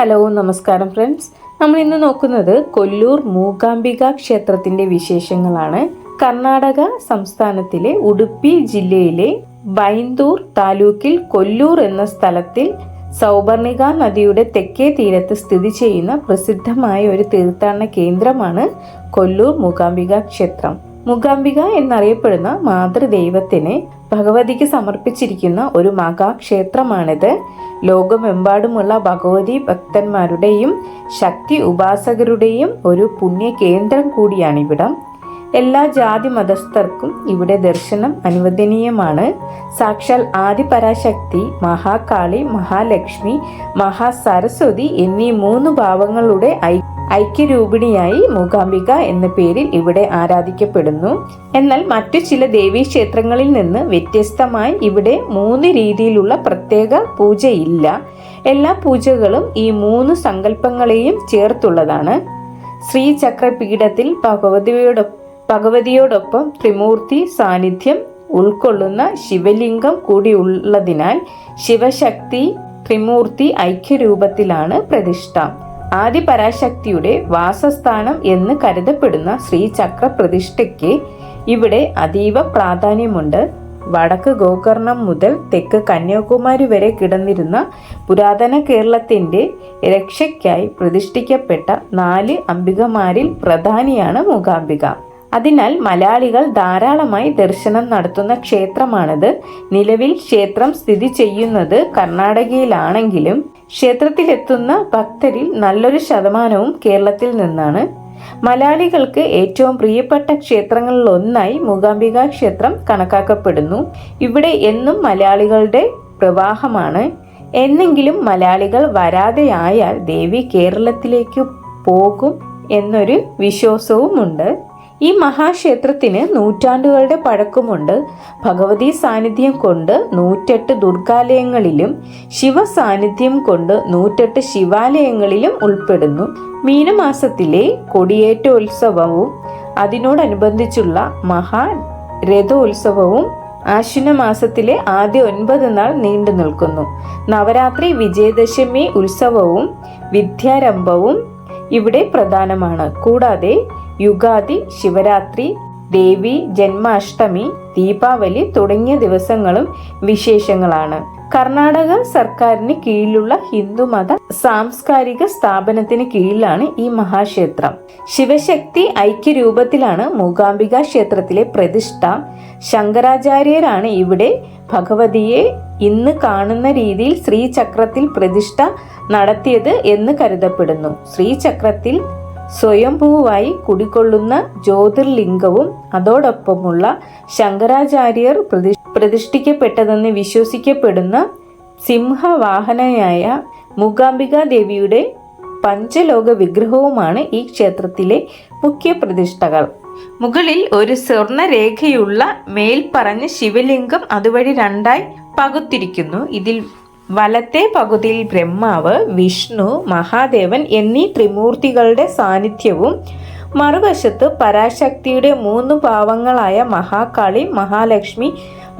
Hello, നമസ്കാരം friends. നമ്മൾ ഇന്ന് നോക്കുന്നത് കൊല്ലൂർ മൂകാംബിക ക്ഷേത്രത്തിന്റെ വിശേഷങ്ങളാണ്. കർണാടക സംസ്ഥാനത്തിലെ ഉടുപ്പി ജില്ലയിലെ ബൈന്ദൂർ താലൂക്കിൽ കൊല്ലൂർ എന്ന സ്ഥലത്തിൽ സൗപർണിക നദിയുടെ തെക്കേ തീരത്ത് സ്ഥിതി ചെയ്യുന്ന പ്രസിദ്ധമായ ഒരു തീർത്ഥാടന കേന്ദ്രമാണ് കൊല്ലൂർ മൂകാംബിക ക്ഷേത്രം. മൂകാംബിക എന്നറിയപ്പെടുന്ന മാതൃദൈവത്തിന് ഭഗവതിക്ക് സമർപ്പിച്ചിരിക്കുന്ന ഒരു മഹാക്ഷേത്രമാണിത്. ലോകമെമ്പാടുമുള്ള ഭഗവതി ഭക്തന്മാരുടെയും ശക്തി ഉപാസകരുടെയും ഒരു പുണ്യ കേന്ദ്രം കൂടിയാണിവിടം. എല്ലാ ജാതി മതസ്ഥർക്കും ഇവിടെ ദർശനം അനുവദനീയമാണ്. സാക്ഷാൽ ആദിപരാശക്തി, മഹാകാളി, മഹാലക്ഷ്മി, മഹാസരസ്വതി എന്നീ 3 ഭാവങ്ങളുടെ ഐക്യരൂപിണിയായി മൂകാംബിക എന്ന പേരിൽ ഇവിടെ ആരാധിക്കപ്പെടുന്നു. എന്നാൽ മറ്റു ചില ദേവീക്ഷേത്രങ്ങളിൽ നിന്ന് വ്യത്യസ്തമായി ഇവിടെ 3 രീതിയിലുള്ള പ്രത്യേക പൂജയില്ല. എല്ലാ പൂജകളും ഈ 3 സങ്കല്പങ്ങളെയും ചേർത്തുള്ളതാണ്. ശ്രീചക്രപീഠത്തിൽ ഭഗവതിയോടൊപ്പം ത്രിമൂർത്തി സാന്നിധ്യം ഉൾക്കൊള്ളുന്ന ശിവലിംഗം കൂടി ഉള്ളതിനാൽ ശിവശക്തി ത്രിമൂർത്തി ഐക്യരൂപത്തിലാണ് പ്രതിഷ്ഠ. ആദിപരാശക്തിയുടെ വാസസ്ഥാനം എന്ന് കരുതപ്പെടുന്ന ശ്രീചക്ര പ്രതിഷ്ഠയ്ക്ക് ഇവിടെ അതീവ പ്രാധാന്യമുണ്ട്. വടക്ക് ഗോകർണം മുതൽ തെക്ക് കന്യാകുമാരി വരെ കിടന്നിരുന്ന പുരാതന കേരളത്തിന്റെ രക്ഷയ്ക്കായി പ്രതിഷ്ഠിക്കപ്പെട്ട 4 അംബികമാരിൽ പ്രധാനിയാണ് മൂകാംബിക. അതിനാൽ മലയാളികൾ ധാരാളമായി ദർശനം നടത്തുന്ന ക്ഷേത്രമാണിത്. നിലവിൽ ക്ഷേത്രം സ്ഥിതി ചെയ്യുന്നത് കർണാടകയിലാണെങ്കിലും ക്ഷേത്രത്തിലെത്തുന്ന ഭക്തരിൽ നല്ലൊരു ശതമാനവും കേരളത്തിൽ നിന്നാണ്. മലയാളികൾക്ക് ഏറ്റവും പ്രിയപ്പെട്ട ക്ഷേത്രങ്ങളിലൊന്നായി മൂകാംബിക ക്ഷേത്രം കണക്കാക്കപ്പെടുന്നു. ഇവിടെ എന്നും മലയാളികളുടെ പ്രവാഹമാണ്. എന്നെങ്കിലും മലയാളികൾ വരാതെയായാൽ ദേവി കേരളത്തിലേക്ക് പോകും എന്നൊരു വിശ്വാസവുമുണ്ട്. ഈ മഹാക്ഷേത്രത്തിന് നൂറ്റാണ്ടുകളുടെ പഴക്കമുണ്ട്. ഭഗവതി സാന്നിധ്യം കൊണ്ട് 108 ദുർഗാലയങ്ങളിലും ശിവസാന്നിധ്യം കൊണ്ട് 108 ശിവാലയങ്ങളിലും ഉൾപ്പെടുന്നു. മീനമാസത്തിലെ കൊടിയേറ്റോത്സവവും അതിനോടനുബന്ധിച്ചുള്ള മഹാരഥോത്സവവും ആശ്വിന മാസത്തിലെ ആദ്യ 9 നാൾ നീണ്ടു നിൽക്കുന്നു. നവരാത്രി, വിജയദശമി ഉത്സവവും വിദ്യാരംഭവും ഇവിടെ പ്രധാനമാണ്. കൂടാതെ യുഗാദി, ശിവരാത്രി, ദേവി ജന്മാഷ്ടമി, ദീപാവലി തുടങ്ങിയ ദിവസങ്ങളും വിശേഷങ്ങളാണ്. കർണാടക സർക്കാരിന് കീഴിലുള്ള ഹിന്ദുമത സാംസ്കാരിക സ്ഥാപനത്തിന് കീഴിലാണ് ഈ മഹാക്ഷേത്രം. ശിവശക്തി ഐക്യരൂപത്തിലാണ് മൂകാംബിക ക്ഷേത്രത്തിലെ പ്രതിഷ്ഠ. ശങ്കരാചാര്യരാണ് ഇവിടെ ഭഗവതിയെ ഇന്ന് കാണുന്ന രീതിയിൽ ശ്രീചക്രത്തിൽ പ്രതിഷ്ഠ നടത്തിയത് എന്ന് കരുതപ്പെടുന്നു. ശ്രീചക്രത്തിൽ സ്വയംഭൂവായി കുടികൊള്ളുന്ന ജ്യോതിർലിംഗവും അതോടൊപ്പമുള്ള ശങ്കരാചാര്യർ പ്രതിഷ്ഠിക്കപ്പെട്ടതെന്ന് വിശ്വസിക്കപ്പെടുന്ന സിംഹവാഹനയായ മൂകാംബിക ദേവിയുടെ പഞ്ചലോക വിഗ്രഹവുമാണ് ഈ ക്ഷേത്രത്തിലെ മുഖ്യ പ്രതിഷ്ഠകൾ. മുകളിൽ ഒരു സ്വർണരേഖയുള്ള മേൽപ്പറഞ്ഞ ശിവലിംഗം അതുവഴി 2ആയി പകുത്തിരിക്കുന്നു. ഇതിൽ വലത്തെ പകുതിയിൽ ബ്രഹ്മാവ്, വിഷ്ണു, മഹാദേവൻ എന്നീ ത്രിമൂർത്തികളുടെ സാന്നിധ്യവും മറുവശത്ത് പരാശക്തിയുടെ 3 ഭാവങ്ങളായ മഹാകാളി, മഹാലക്ഷ്മി,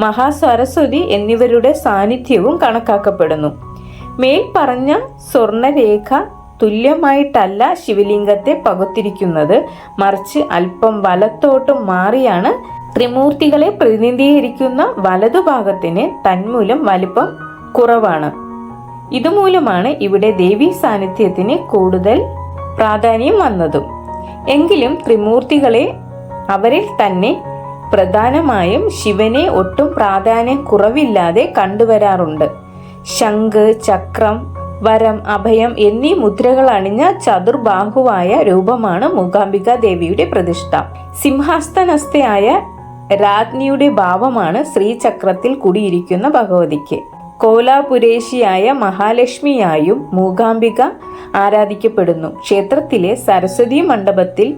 മഹാസരസ്വതി എന്നിവരുടെ സാന്നിധ്യവും കണക്കാക്കപ്പെടുന്നു. മേൽപ്പറഞ്ഞ സ്വർണരേഖ തുല്യമായിട്ടല്ല ശിവലിംഗത്തെ പകുത്തിരിക്കുന്നത്, മറിച്ച് അല്പം വലത്തോട്ട് മാറിയാണ്. ത്രിമൂർത്തികളെ പ്രതിനിധീകരിക്കുന്ന വലതുഭാഗത്തിന് തന്മൂലം വലിപ്പം കുറവാണ്. ഇതുമൂലമാണ് ഇവിടെ ദേവീ സാന്നിധ്യത്തിന് കൂടുതൽ പ്രാധാന്യം വന്നതും. എങ്കിലും ത്രിമൂർത്തികളെ അവരിൽ തന്നെ പ്രധാനമായും ശിവനെ ഒട്ടും പ്രാധാന്യം കുറവില്ലാതെ കണ്ടുവരാറുണ്ട്. ശംഖ്, ചക്രം, വരം, അഭയം എന്നീ മുദ്രകൾ അണിഞ്ഞ ചതുർബാഹുവായ രൂപമാണ് മൂകാംബിക ദേവിയുടെ പ്രതിഷ്ഠ. സിംഹാസനസ്ഥയായ രാജ്ഞിയുടെ ഭാവമാണ് ശ്രീചക്രത്തിൽ കുടിയിരിക്കുന്ന ഭഗവതിക്ക്. കോലാപുരേശിയായ മഹാലക്ഷ്മിയായും മൂകാംബിക ആരാധിക്കപ്പെടുന്നു. ക്ഷേത്രത്തിലെ സരസ്വതി മണ്ഡപത്തിൽ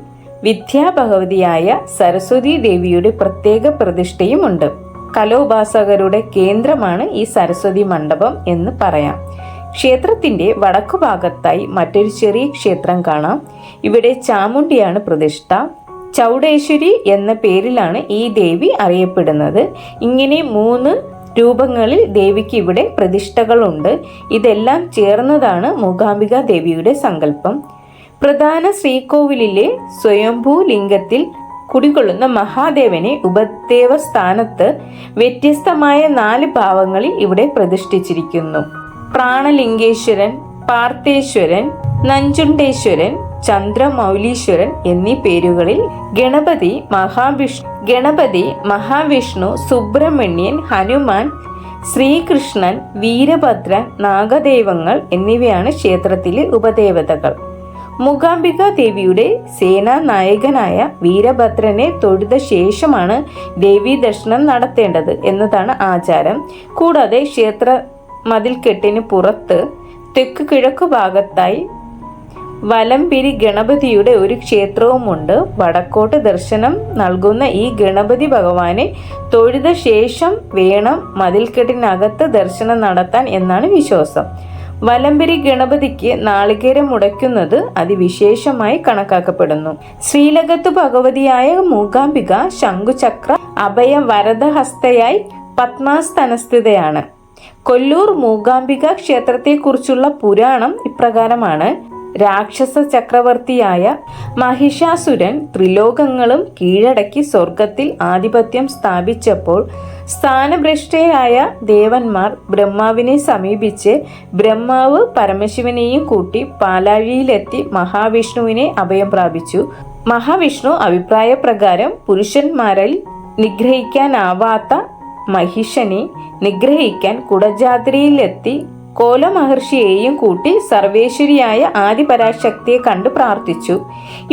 വിദ്യാഭഗവതിയായ സരസ്വതി ദേവിയുടെ പ്രത്യേക പ്രതിഷ്ഠയുമുണ്ട്. കലോപാസകരുടെ കേന്ദ്രമാണ് ഈ സരസ്വതി മണ്ഡപം എന്ന് പറയാം. ക്ഷേത്രത്തിന്റെ വടക്കുഭാഗത്തായി മറ്റൊരു ചെറിയ ക്ഷേത്രം കാണാം. ഇവിടെ ചാമുണ്ടിയാണ് പ്രതിഷ്ഠ. ചൗഡേശ്വരി എന്ന പേരിലാണ് ഈ ദേവി അറിയപ്പെടുന്നത്. ഇങ്ങനെ 3 രൂപങ്ങളിൽ ദേവിക്ക് ഇവിടെ പ്രതിഷ്ഠകളുണ്ട്. ഇതെല്ലാം ചേർന്നതാണ് മൂകാംബിക ദേവിയുടെ സങ്കല്പം. പ്രധാന ശ്രീകോവിലിലെ സ്വയംഭൂ ലിംഗത്തിൽ കുടികൊള്ളുന്ന മഹാദേവനെ ഉപദേവ സ്ഥാനത്ത് വ്യത്യസ്തമായ 4 ഭാവങ്ങളിൽ ഇവിടെ പ്രതിഷ്ഠിച്ചിരിക്കുന്നു. പ്രാണലിംഗേശ്വരൻ, പാർത്ഥേശ്വരൻ, നഞ്ചുണ്ടേശ്വരൻ, ചന്ദ്രമൗലീശ്വരൻ എന്നീ പേരുകളിൽ ഗണപതി, മഹാവിഷ്ണു, സുബ്രഹ്മണ്യൻ, ഹനുമാൻ, ശ്രീകൃഷ്ണൻ, വീരഭദ്രൻ, നാഗദൈവങ്ങൾ എന്നിവയാണ് ക്ഷേത്രത്തിലെ ഉപദേവതകൾ. മൂകാംബിക ദേവിയുടെ സേനാനായകനായ വീരഭദ്രനെ തൊഴുത ശേഷമാണ് ദേവീ ദർശനം നടത്തേണ്ടത് എന്നതാണ് ആചാരം. കൂടാതെ ക്ഷേത്ര മതിൽക്കെട്ടിന് പുറത്ത് തെക്ക് കിഴക്ക് ഭാഗത്തായി വലംപിരി ഗണപതിയുടെ ഒരു ക്ഷേത്രവുമുണ്ട്. വടക്കോട്ട് ദർശനം നൽകുന്ന ഈ ഗണപതി ഭഗവാനെ തൊഴുത ശേഷം വേണം മതിൽക്കെട്ടിനകത്ത് ദർശനം നടത്താൻ എന്നാണ് വിശ്വാസം. വലംപിരി ഗണപതിക്ക് നാളികേരം മുടയ്ക്കുന്നത് അതിവിശേഷമായി കണക്കാക്കപ്പെടുന്നു. ശ്രീലകത്ത് ഭഗവതിയായ മൂകാംബിക ശംഖുചക്ര അഭയ വരദഹസ്തയായി പത്മാസനസ്ഥിതയാണ്. കൊല്ലൂർ മൂകാംബിക ക്ഷേത്രത്തെക്കുറിച്ചുള്ള പുരാണം ഇപ്രകാരമാണ്. രാക്ഷസ ചക്രവർത്തിയായ മഹിഷാസുരൻ ത്രിലോകങ്ങളും കീഴടക്കി സ്വർഗത്തിൽ ആധിപത്യം സ്ഥാപിച്ചപ്പോൾ സ്ഥാനഭ്രഷ്ടരായ ദേവന്മാർ ബ്രഹ്മാവിനെ സമീപിച്ച് ബ്രഹ്മാവ് പരമശിവനെയും കൂട്ടി പാലാഴിയിലെത്തി മഹാവിഷ്ണുവിനെ അഭയം പ്രാപിച്ചു. മഹാവിഷ്ണു അഭിപ്രായപ്രകാരം പുരുഷന്മാരിൽ നിഗ്രഹിക്കാനാവാത്ത മഹിഷനെ നിഗ്രഹിക്കാൻ കുടജാദ്രിയിലെത്തി കോലമഹർഷിയെയും കൂട്ടി സർവേശ്വരിയായ ആദിപരാശക്തിയെ കണ്ട് പ്രാർത്ഥിച്ചു.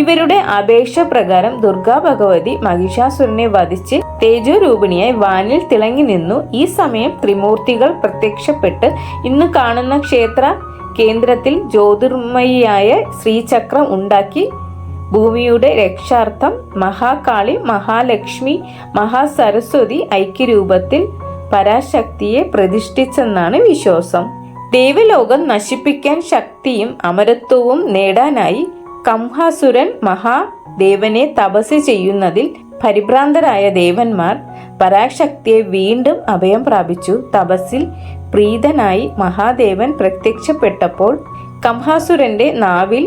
ഇവരുടെ അപേക്ഷ പ്രകാരം ദുർഗാ ഭഗവതി മഹിഷാസുരനെ വധിച്ച് തേജോരൂപിണിയായി വാനിൽ തിളങ്ങി നിന്നു. ഈ സമയം ത്രിമൂർത്തികൾ പ്രത്യക്ഷപ്പെട്ട് ഇന്ന് കാണുന്ന ക്ഷേത്ര കേന്ദ്രത്തിൽ ജ്യോതിർമയിയായ ശ്രീചക്രം ഉണ്ടാക്കി ഭൂമിയുടെ രക്ഷാർത്ഥം മഹാകാളി, മഹാലക്ഷ്മി, മഹാസരസ്വതി ഐക്യരൂപത്തിൽ പരാശക്തിയെ പ്രതിഷ്ഠിച്ചെന്നാണ് വിശ്വാസം. ദേവലോകം നശിപ്പിക്കാൻ ശക്തിയും അമരത്വവും നേടാനായി കംഹാസുരൻ മഹാദേവനെ തപസ് ചെയ്യുന്നതിൽ പരിഭ്രാന്തരായ ദേവന്മാർ പരാശക്തിയെ വീണ്ടും അഭയം പ്രാപിച്ചു. തപസ്സിൽ പ്രീതനായി മഹാദേവൻ പ്രത്യക്ഷപ്പെട്ടപ്പോൾ കംഹാസുരന്റെ നാവിൽ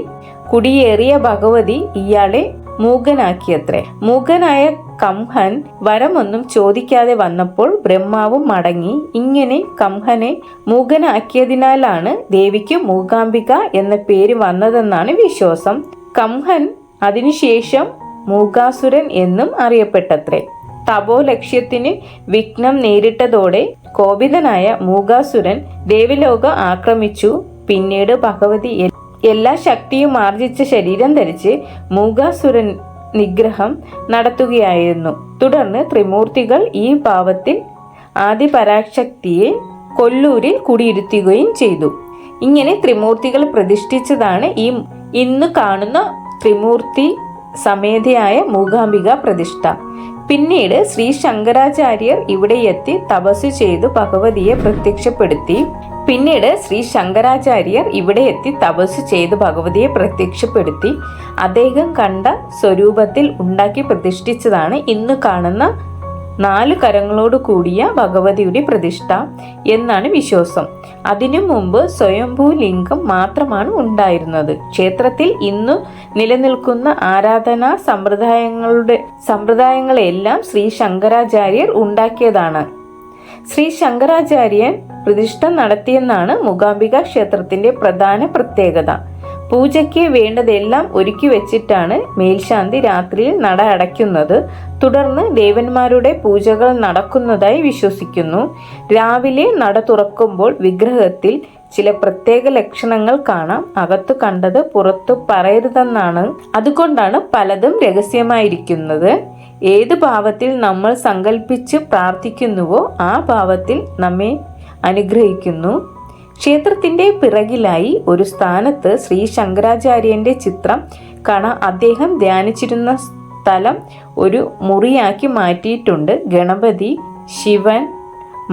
കുടിയേറിയ ഭഗവതി ഇയാളെ മൂകനാക്കിയത്രേ. മൂകനായ കംഹൻ വരമൊന്നും ചോദിക്കാതെ വന്നപ്പോൾ ബ്രഹ്മാവും മടങ്ങി. ഇങ്ങനെ കംഹനെ മൂകനാക്കിയതിനാലാണ് ദേവിക്ക് മൂകാംബിക എന്ന പേര് വന്നതെന്നാണ് വിശ്വാസം. കംഹൻ അതിനുശേഷം മൂകാസുരൻ എന്നും അറിയപ്പെട്ടത്രേ. തപോലക്ഷ്യത്തിന് വിഘ്നം നേരിട്ടതോടെ കോപിതനായ മൂകാസുരൻ ദേവലോകം ആക്രമിച്ചു. പിന്നീട് ഭഗവതി എല്ലാ ശക്തിയും ആർജിച്ച ശരീരം ധരിച്ച് മൂകാസുരൻ നിഗ്രഹം നടത്തുകയായിരുന്നു. തുടർന്ന് ത്രിമൂർത്തികൾ ഈ ഭാവത്തിൽ ആദിപരാശക്തിയെ കൊല്ലൂരിൽ കുടിയിരുത്തുകയും ചെയ്തു. ഇങ്ങനെ ത്രിമൂർത്തികൾ പ്രതിഷ്ഠിച്ചതാണ് ഈ ഇന്ന് കാണുന്ന ത്രിമൂർത്തി സമേതയായ മൂകാംബിക പ്രതിഷ്ഠ. പിന്നീട് ശ്രീ ശങ്കരാചാര്യർ ഇവിടെ എത്തി തപസ് ചെയ്ത് ഭഗവതിയെ പ്രത്യക്ഷപ്പെടുത്തി അദ്ദേഹം കണ്ട സ്വരൂപത്തിൽ ഉണ്ടാക്കി പ്രതിഷ്ഠിച്ചതാണ് ഇന്ന് കാണുന്ന 4 കരങ്ങളോട് കൂടിയ ഭഗവതിയുടെ പ്രതിഷ്ഠ എന്നാണ് വിശ്വാസം. അതിനു മുമ്പ് സ്വയംഭൂ ലിംഗം മാത്രമാണ് ഉണ്ടായിരുന്നത്. ക്ഷേത്രത്തിൽ ഇന്നു നിലനിൽക്കുന്ന ആരാധനാ സമ്പ്രദായങ്ങളെല്ലാം ശ്രീ ശങ്കരാചാര്യർ ഉണ്ടാക്കിയതാണ്. ശ്രീ ശങ്കരാചാര്യൻ പ്രതിഷ്ഠ നടത്തിയെന്നാണ് മൂകാംബിക ക്ഷേത്രത്തിന്റെ പ്രധാന പ്രത്യേകത. പൂജയ്ക്ക് വേണ്ടതെല്ലാം ഒരുക്കി വെച്ചിട്ടാണ് മേൽശാന്തി രാത്രിയിൽ നട അടയ്ക്കുന്നത്. തുടർന്ന് ദേവന്മാരുടെ പൂജകൾ നടക്കുന്നതായി വിശ്വസിക്കുന്നു. രാവിലെ നട തുറക്കുമ്പോൾ വിഗ്രഹത്തിൽ ചില പ്രത്യേക ലക്ഷണങ്ങൾ കാണാം. അകത്തു കണ്ടത് പുറത്തു പറയരുതെന്നാണ്. അതുകൊണ്ടാണ് പലതും രഹസ്യമായിരിക്കുന്നത്. ഏത് ഭാവത്തിൽ നമ്മൾ സങ്കല്പിച്ച് പ്രാർത്ഥിക്കുന്നുവോ ആ ഭാവത്തിൽ നമ്മെ അനുഗ്രഹിക്കുന്നു. ക്ഷേത്രത്തിന്റെ പിറകിലായി ഒരു സ്ഥാനത്ത് ശ്രീ ശങ്കരാചാര്യന്റെ ചിത്രം കാണാം. അദ്ദേഹം ധ്യാനിച്ചിരുന്ന സ്ഥലം ഒരു മുറിയാക്കി മാറ്റിയിട്ടുണ്ട്. ഗണപതി, ശിവൻ,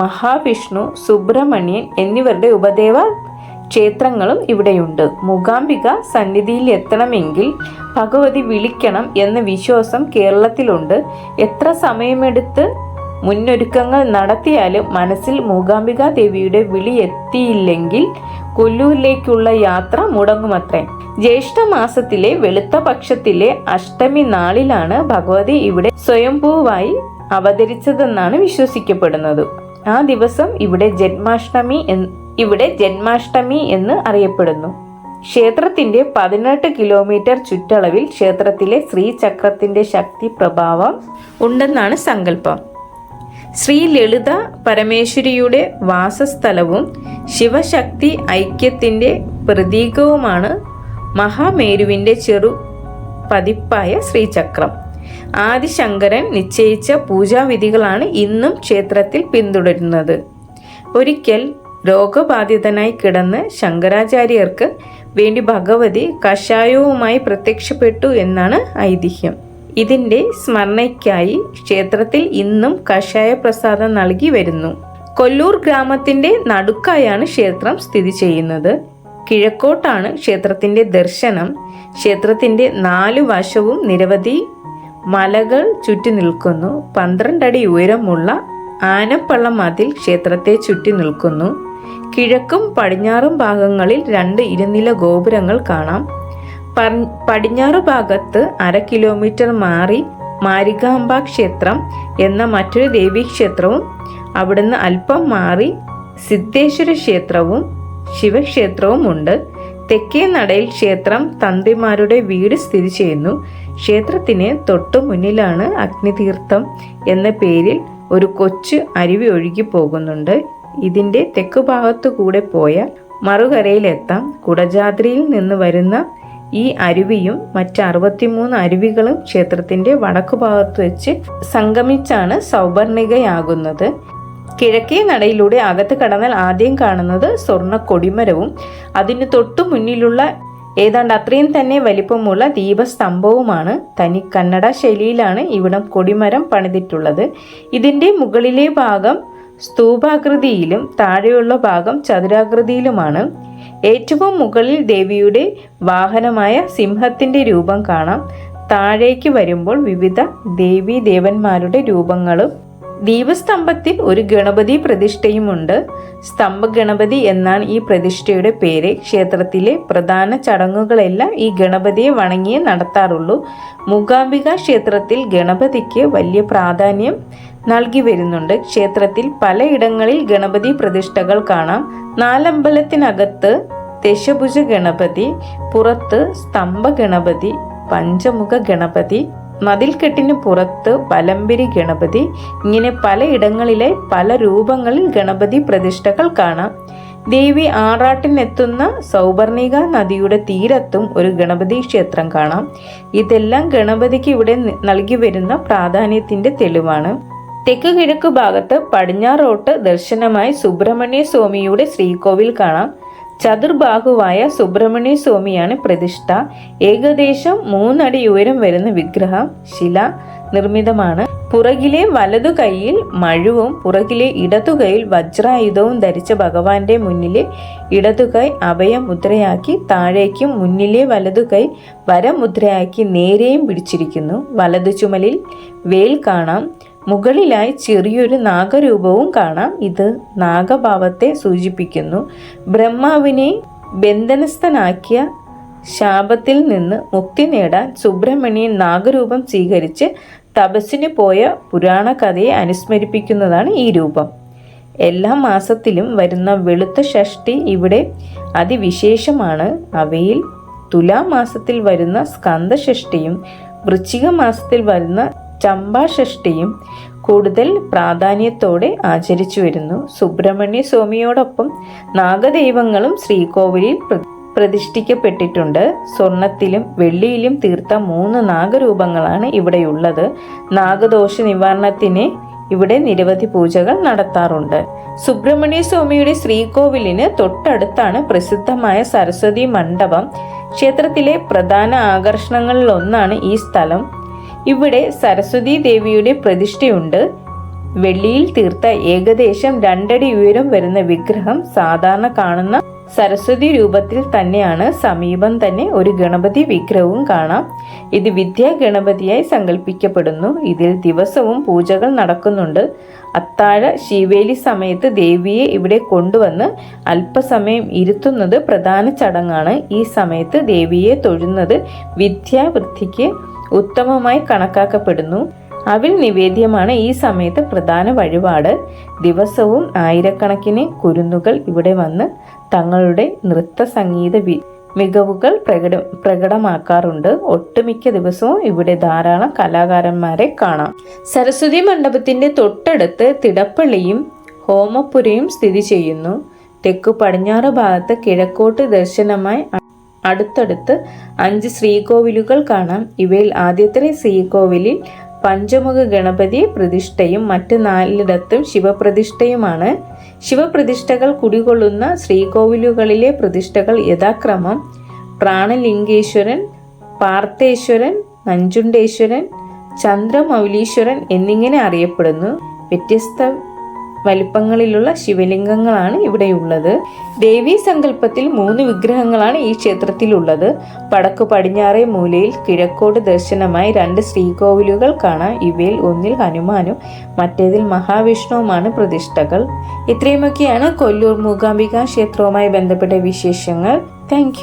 മഹാവിഷ്ണു, സുബ്രഹ്മണ്യൻ എന്നിവരുടെ ഉപദേവ ക്ഷേത്രങ്ങളും ഇവിടെയുണ്ട്. മൂകാംബിക സന്നിധിയിൽ എത്തണമെങ്കിൽ ഭഗവതി വിളിക്കണം എന്ന വിശ്വാസം കേരളത്തിലുണ്ട്. എത്ര സമയമെടുത്ത് മുന്നൊരുക്കങ്ങൾ നടത്തിയാലും മനസ്സിൽ മൂകാംബികാ ദേവിയുടെ വിളി എത്തിയില്ലെങ്കിൽ കൊല്ലൂരിലേക്കുള്ള യാത്ര മുടങ്ങുമത്രേ. ജ്യേഷ്ഠമാസത്തിലെ വെളുത്ത പക്ഷത്തിലെ അഷ്ടമി നാളിലാണ് ഭഗവതി ഇവിടെ സ്വയംഭൂവായി അവതരിച്ചതെന്നാണ് വിശ്വസിക്കപ്പെടുന്നത്. ആ ദിവസം ഇവിടെ ജന്മാഷ്ടമി എന്ന് അറിയപ്പെടുന്നു. ക്ഷേത്രത്തിന്റെ 18 കിലോമീറ്റർ ചുറ്റളവിൽ ക്ഷേത്രത്തിലെ ശ്രീചക്രത്തിന്റെ ശക്തി പ്രഭാവം ഉണ്ടെന്നാണ് സങ്കല്പം. ശ്രീ ലളിത പരമേശ്വരിയുടെ വാസസ്ഥലവും ശിവശക്തി ഐക്യത്തിന്റെ പ്രതീകവുമാണ് മഹാമേരുവിന്റെ ചെറു പതിപ്പായ ശ്രീചക്രം. ആദിശങ്കരൻ നിശ്ചയിച്ച പൂജാവിധികളാണ് ഇന്നും ക്ഷേത്രത്തിൽ പിന്തുടരുന്നത്. ഒരിക്കൽ രോഗബാധിതനായി കിടന്ന് ശങ്കരാചാര്യർക്ക് വേണ്ടി ഭഗവതി കഷായവുമായി പ്രത്യക്ഷപ്പെട്ടു എന്നാണ് ഐതിഹ്യം. ഇതിന്റെ സ്മരണയ്ക്കായി ക്ഷേത്രത്തിൽ ഇന്നും കഷായ പ്രസാദം നൽകി വരുന്നു. കൊല്ലൂർ ഗ്രാമത്തിന്റെ നടുക്കായാണ് ക്ഷേത്രം സ്ഥിതി ചെയ്യുന്നത്. കിഴക്കോട്ടാണ് ക്ഷേത്രത്തിന്റെ ദർശനം. ക്ഷേത്രത്തിന്റെ 4 വശവും നിരവധി മലകൾ ചുറ്റി നിൽക്കുന്നു. 12 അടി ഉയരമുള്ള ആനപ്പള്ള മതിൽ ക്ഷേത്രത്തെ ചുറ്റി നിൽക്കുന്നു. കിഴക്കും പടിഞ്ഞാറും ഭാഗങ്ങളിൽ 2 ഇരുനില ഗോപുരങ്ങൾ കാണാം. പടിഞ്ഞാറു ഭാഗത്ത് 1/2 കിലോമീറ്റർ മാറി മാരികാംബ ക്ഷേത്രം എന്ന മറ്റൊരു ദേവീക്ഷേത്രവും അവിടുന്ന് അല്പം മാറി സിദ്ധേശ്വര ക്ഷേത്രവും ശിവക്ഷേത്രവും ഉണ്ട്. തെക്കേ നടയിൽ ക്ഷേത്രം തന്ത്രിമാരുടെ വീട് സ്ഥിതി ചെയ്യുന്നു. ക്ഷേത്രത്തിന് തൊട്ടു മുന്നിലാണ് അഗ്നിതീർത്ഥം എന്ന പേരിൽ ഒരു കൊച്ചു അരുവി ഒഴുകി പോകുന്നുണ്ട്. ഇതിന്റെ തെക്കുഭാഗത്തു കൂടെ പോയാൽ മറുകരയിലെത്താം. കുടജാദ്രിയിൽ നിന്ന് വരുന്ന ഈ അരുവിയും മറ്റ് 63 അരുവികളും ക്ഷേത്രത്തിന്റെ വടക്കുഭാഗത്ത് വെച്ച് സംഗമിച്ചാണ് സൗവർണികയാകുന്നത്. കിഴക്കേ നടയിലൂടെ അകത്ത് കടന്നാൽ ആദ്യം കാണുന്നത് സ്വർണ്ണ കൊടിമരവും അതിന് തൊട്ടു മുന്നിലുള്ള ഏതാണ്ട് അത്രയും തന്നെ വലിപ്പമുള്ള ദീപസ്തംഭവുമാണ്. തനി കന്നഡ ശൈലിയിലാണ് ഇവിടം കൊടിമരം പണിതിട്ടുള്ളത്. ഇതിന്റെ മുകളിലെ ഭാഗം സ്തൂപാകൃതിയിലും താഴെയുള്ള ഭാഗം ചതുരാകൃതിയിലുമാണ്. ഏറ്റവും മുകളിൽ ദേവിയുടെ വാഹനമായ സിംഹത്തിന്റെ രൂപം കാണാം. താഴേക്ക് വരുമ്പോൾ വിവിധ ദേവീ ദേവന്മാരുടെ രൂപങ്ങളും ദീപസ്തംഭത്തിൽ ഒരു ഗണപതി പ്രതിഷ്ഠയുമുണ്ട്. സ്തംഭ ഗണപതി എന്നാണ് ഈ പ്രതിഷ്ഠയുടെ പേര്. ക്ഷേത്രത്തിലെ പ്രധാന ചടങ്ങുകളെല്ലാം ഈ ഗണപതിയെ വണങ്ങിയേ നടത്താറുള്ളൂ. മൂകാംബിക ക്ഷേത്രത്തിൽ ഗണപതിക്ക് വലിയ പ്രാധാന്യം നൽകി വരുന്നുണ്ട്. ക്ഷേത്രത്തിൽ പലയിടങ്ങളിൽ ഗണപതി പ്രതിഷ്ഠകൾ കാണാം. നാലമ്പലത്തിനകത്ത് ദശഭുജ ഗണപതി, പുറത്ത് സ്തംഭ ഗണപതി, പഞ്ചമുഖ ഗണപതി, മതിൽക്കെട്ടിന് പുറത്ത് ബലംബിരി ഗണപതി, ഇങ്ങനെ പലയിടങ്ങളിലെ പല രൂപങ്ങളിൽ ഗണപതി പ്രതിഷ്ഠകൾ കാണാം. ദേവി ആറാട്ടിനെത്തുന്ന സൗവർണിക നദിയുടെ തീരത്തും ഒരു ഗണപതി ക്ഷേത്രം കാണാം. ഇതെല്ലാം ഗണപതിക്ക് ഇവിടെ നൽകി വരുന്ന പ്രാധാന്യത്തിന്റെ തെളിവാണ്. തെക്ക് കിഴക്ക് ഭാഗത്ത് പടിഞ്ഞാറോട്ട് ദർശനമായി സുബ്രഹ്മണ്യ സ്വാമിയുടെ ശ്രീകോവിൽ കാണാം. ചതുർബാഹുവായ സുബ്രഹ്മണ്യ സ്വാമിയാണ് പ്രതിഷ്ഠ. ഏകദേശം 3 അടി ഉയരം വരുന്ന വിഗ്രഹം ശില നിർമ്മിതമാണ്. പുറകിലെ വലതു കൈയിൽ മഴുവും പുറകിലെ ഇടതുകൈയിൽ വജ്രായുധവും ധരിച്ച ഭഗവാന്റെ മുന്നിലെ ഇടതുകൈ അഭയമുദ്രയാക്കി താഴേക്കും മുന്നിലെ വലതുകൈ വരമുദ്രയാക്കി നേരെയും പിടിച്ചിരിക്കുന്നു. വലതു ചുമലിൽ വേൽ കാണാം. മുകളിലായി ചെറിയൊരു നാഗരൂപവും കാണാം. ഇത് നാഗഭാവത്തെ സൂചിപ്പിക്കുന്നു. ബ്രഹ്മാവിനെ ബന്ധനസ്ഥനാക്കിയ ശാപത്തിൽ നിന്ന് മുക്തി നേടാൻ സുബ്രഹ്മണ്യൻ നാഗരൂപം സ്വീകരിച്ച് തപസ്സിന് പോയ പുരാണ കഥയെ അനുസ്മരിപ്പിക്കുന്നതാണ് ഈ രൂപം. എല്ലാ മാസത്തിലും വരുന്ന വെളുത്ത ഷഷ്ഠി ഇവിടെ അതിവിശേഷമാണ്. അവയിൽ തുലാമാസത്തിൽ വരുന്ന സ്കന്ദഷഷ്ഠിയും വൃശ്ചിക മാസത്തിൽ വരുന്ന ചമ്പാഷഷ്ഠിയും കൂടുതൽ പ്രാധാന്യത്തോടെ ആചരിച്ചു വരുന്നു. സുബ്രഹ്മണ്യ സ്വാമിയോടൊപ്പം നാഗദൈവങ്ങളും ശ്രീകോവിലിൽ പ്രതിഷ്ഠിക്കപ്പെട്ടിട്ടുണ്ട്. സ്വർണത്തിലും വെള്ളിയിലും തീർത്ത 3 നാഗരൂപങ്ങളാണ് ഇവിടെയുള്ളത്. നാഗദോഷ നിവാരണത്തിന് ഇവിടെ നിരവധി പൂജകൾ നടത്താറുണ്ട്. സുബ്രഹ്മണ്യ സ്വാമിയുടെ ശ്രീകോവിലിന് തൊട്ടടുത്താണ് പ്രസിദ്ധമായ സരസ്വതി മണ്ഡപം. ക്ഷേത്രത്തിലെ പ്രധാന ആകർഷണങ്ങളിൽ ഒന്നാണ് ഈ സ്ഥലം. ഇവിടെ സരസ്വതി ദേവിയുടെ പ്രതിഷ്ഠയുണ്ട്. വെള്ളിയിൽ തീർത്ത ഏകദേശം 2 അടി ഉയരം വരുന്ന വിഗ്രഹം സാധാരണ കാണുന്ന സരസ്വതി രൂപത്തിൽ തന്നെയാണ്. സമീപം തന്നെ ഒരു ഗണപതി വിഗ്രഹവും കാണാം. ഇത് വിദ്യാ ഗണപതിയായി സങ്കല്പിക്കപ്പെടുന്നു. ഇതിൽ ദിവസവും പൂജകൾ നടക്കുന്നുണ്ട്. അത്താഴ ശീവേലി സമയത്ത് ദേവിയെ ഇവിടെ കൊണ്ടുവന്ന് അല്പസമയം ഇരുത്തുന്നത് പ്രധാന ചടങ്ങാണ്. ഈ സമയത്ത് ദേവിയെ തൊഴുന്നത് വിദ്യാവൃദ്ധിക്ക് ഉത്തമമായി കണക്കാക്കപ്പെടുന്നു. അവിൽ നിവേദ്യമാണ് ഈ സമയത്ത് പ്രധാന വഴിപാട്. ദിവസവും ആയിരക്കണക്കിന് കുരുന്നുകൾ ഇവിടെ വന്ന് തങ്ങളുടെ നൃത്ത സംഗീത മികവുകൾ പ്രകടമാക്കാറുണ്ട്. ഒട്ടുമിക്ക ദിവസവും ഇവിടെ ധാരാളം കലാകാരന്മാരെ കാണാം. സരസ്വതി മണ്ഡപത്തിന്റെ തൊട്ടടുത്ത് തിടപ്പള്ളിയും ഹോമപുരയും സ്ഥിതി ചെയ്യുന്നു. തെക്കു പടിഞ്ഞാറ് ഭാഗത്ത് കിഴക്കോട്ട് ദർശനമായി അടുത്തടുത്ത് 5 ശ്രീകോവിലുകൾ കാണാം. ഇവയിൽ ആദ്യത്തെ ശ്രീകോവിലിൽ പഞ്ചമുഖ ഗണപതി പ്രതിഷ്ഠയും മറ്റ് 4 ശിവപ്രതിഷ്ഠയുമാണ്. ശിവപ്രതിഷ്ഠകൾ കുടികൊള്ളുന്ന ശ്രീകോവിലുകളിലെ പ്രതിഷ്ഠകൾ യഥാക്രമം പ്രാണലിംഗേശ്വരൻ, പാർത്ഥേശ്വരൻ, നഞ്ചുണ്ടേശ്വരൻ, ചന്ദ്രമൗലീശ്വരൻ എന്നിങ്ങനെ അറിയപ്പെടുന്നു. വ്യത്യസ്ത വലിപ്പങ്ങളിലുള്ള ശിവലിംഗങ്ങളാണ് ഇവിടെയുള്ളത്. ദേവീ സങ്കല്പത്തിൽ 3 വിഗ്രഹങ്ങളാണ് ഈ ക്ഷേത്രത്തിലുള്ളത്. വടക്കു പടിഞ്ഞാറേ മൂലയിൽ കിഴക്കോട് ദർശനമായി 2 ശ്രീകോവിലുകൾ കാണാം. ഇവയിൽ ഒന്നിൽ ഹനുമാനും മറ്റേതിൽ മഹാവിഷ്ണുവുമാണ് പ്രതിഷ്ഠകൾ. ഇത്രയുമൊക്കെയാണ് കൊല്ലൂർ മൂകാംബിക ക്ഷേത്രവുമായി ബന്ധപ്പെട്ട വിശേഷങ്ങൾ. താങ്ക്